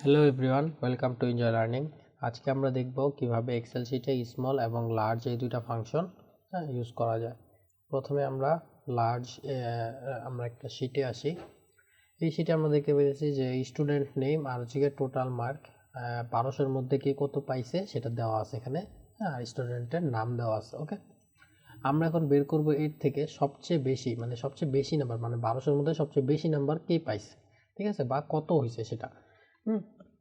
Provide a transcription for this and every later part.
Hello everyone, welcome to enjoy learning. আজকে আমরা দেখব কিভাবে এক্সেল শিটে স্মল এবং লার্জ এই দুইটা ফাংশন ইউজ করা যায়। প্রথমে আমরা আমরা একটা শিটে আসি। এই শিটে আমরা দেখতে পেয়েছি যে স্টুডেন্ট নেম আর হচ্ছে টোটাল মার্ক 1200-এর মধ্যে কে কত পাইছে সেটা দেওয়া আছে এখানে, আর স্টুডেন্টের নাম দেওয়া আছে। ওকে, আমরা এখন বের করব এর থেকে সবচেয়ে বেশি নাম্বার, মানে 1200-এর মধ্যে সবচেয়ে বেশি নাম্বার কে পাইছে, ঠিক আছে, বা কত হয়েছে সেটা।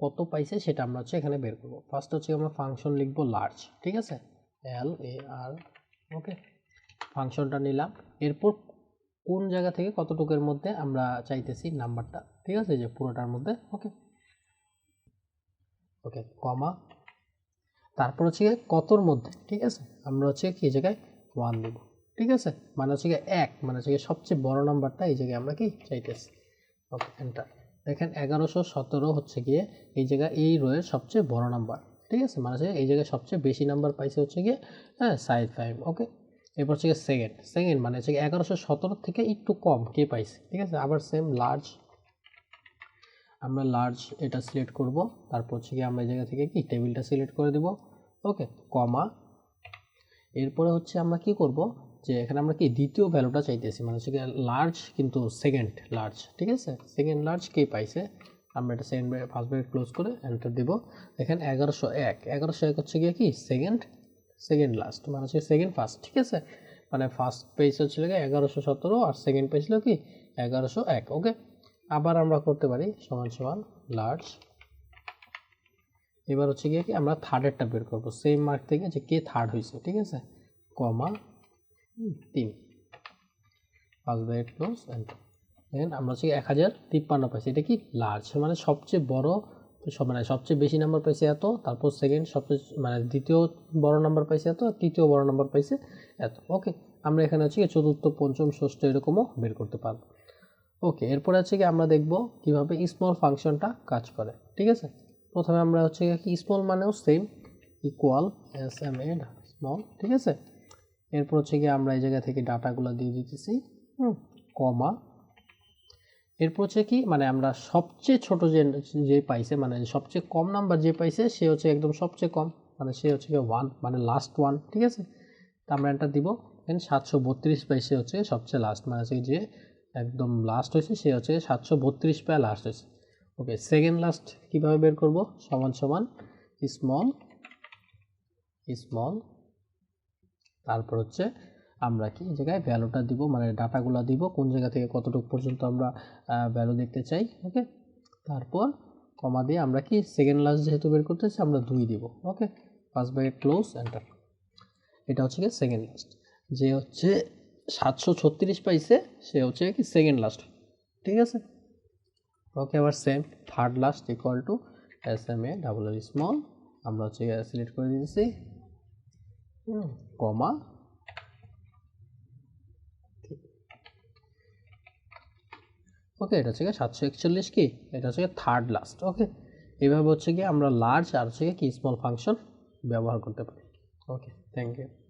কত পাইছে সেটা আমরা এখানে বের করব। ফার্স্ট আমরা ফাংশন লিখব লার্জ, ঠিক আছে, LAR। ওকে, ফাংশনটা নিলাম। এরপর কোন জায়গা থেকে কতটুকুর মধ্যে আমরা চাইতেছি নাম্বারটা, ঠিক আছে, যে পুরোটার মধ্যে। ওকে ওকে, কমা, তারপর কতর মধ্যে, ঠিক আছে, আমরা কি জায়গায় 1 দেব, ঠিক আছে, মানে 1, মানে সবচেয়ে বড় নাম্বারটা এই জায়গায় আমরা কি চাইতেছি। ওকে, এন্টার। দেখেন 1117 হচ্ছে গিয়ে এই জায়গায় এই রোয়ের সবচেয়ে বড় নাম্বার, ঠিক আছে, মানে এই জায়গায় সবচেয়ে বেশি নাম্বার পাইছে গিয়ে সাইড 5। ওকে, এরপর সেকেন্ড মানে 1117 থেকে একটু কম কে পাইছে, ঠিক আছে। আবার সেম লার্জ, আমরা লার্জ এটা সিলেক্ট করব, তারপর আমরা এই জায়গা থেকে কি টেবিলটা সিলেক্ট করে দেব। ওকে, কমা, এরপরে আমরা কি করব, যে এখানে আমরা কি দ্বিতীয় ভ্যালুটা চাইতেছি, মানে লার্জ কিন্তু সেকেন্ড লার্জ, ঠিক আছে, সেকেন্ড লার্জ কে পাইছে, আমরা এটা ফার্স্ট ব্র্যাকেট ক্লোজ করে এন্টার দিব। দেখেন 1101 হচ্ছে গিয়ে কি সেকেন্ড লাস্ট, মানে সেকেন্ড ফার্স্ট, ঠিক আছে, মানে ফার্স্ট পেজ হচ্ছিল 1117 আর সেকেন্ড পেজ ছিল কি 1101। ওকে, আবার আমরা করতে পারি সমান সমান লার্জ। এবার গিয়ে কি আমরা থার্ডেরটা বের করব, সেম মার্ক থেকে যে কে থার্ড হয়েছে, ঠিক আছে, কমা 3, ফার্স্ট ব্র্যাকেট ক্লোজ এন্টার। দেখেন আমরা 1053 পাইছি, এটা কি লার্জ, মানে সবচেয়ে বড়, মানে সবচেয়ে বেশি নাম্বার পাইছে এত, তারপর সেকেন্ড সবচেয়ে মানে দ্বিতীয় বড় নাম্বার পাইছে এত, তৃতীয় বড় নাম্বার পাইছে এত। ওকে, আমরা এখানে চতুর্থ, পঞ্চম, ষষ্ঠ এরকমও বের করতে পারবো। ওকে, এরপরে কি আমরা দেখব কিভাবে স্মল ফাংশনটা কাজ করে, ঠিক আছে। প্রথমে আমরা কি স্মল মানেও সেম ইকুয়াল SMA স্মল, ঠিক আছে। এরপর কি আমরা এই জায়গা থেকে ডাটাগুলো দিয়ে দিতেছি, কমা, এরপর কি মানে আমরা সবচেয়ে ছোট যে পাইছে, মানে সবচেয়ে কম নাম্বার যে পাইছে সে একদম সবচেয়ে কম, মানে সে 1, মানে লাস্ট 1, ঠিক আছে। তা আমরা এটা দিব। দেন 732 পাইছে সবচেয়ে লাস্ট, মানে যে একদম লাস্ট হয়েছে সে 732 পায় লাস্ট হয়েছে। ওকে, সেকেন্ড লাস্ট কিভাবে বের করব, সমান সমান স্মল, তারপর আমরা কি এই জায়গায় ভ্যালুটা দিব, মানে ডাটাগুলো দিব, কোন জায়গা থেকে কতটুকু পর্যন্ত আমরা ভ্যালু দেখতে চাই। ওকে, তারপর কমা দিয়ে আমরা কি সেকেন্ড লাস্ট যেহেতু বের করতেছি আমরা 2 দিব। ওকে, ফার্স্ট ব্র্যাকেট ক্লোজ এন্টার। এটা কি সেকেন্ড লাস্ট, যে 736 পাইছে সে কি সেকেন্ড লাস্ট, ঠিক আছে। ওকে, আবার same third last equal to SMA small, আমরা সিলেক্ট করে দিয়েছি, কমা, ওকে, এটা 741 কি, এটা থার্ড লাস্ট। ওকে, এইভাবে কি আমরা লার্জ আর কি স্মল ফাংশন ব্যবহার করতে পারি। ওকে, থ্যাংক ইউ।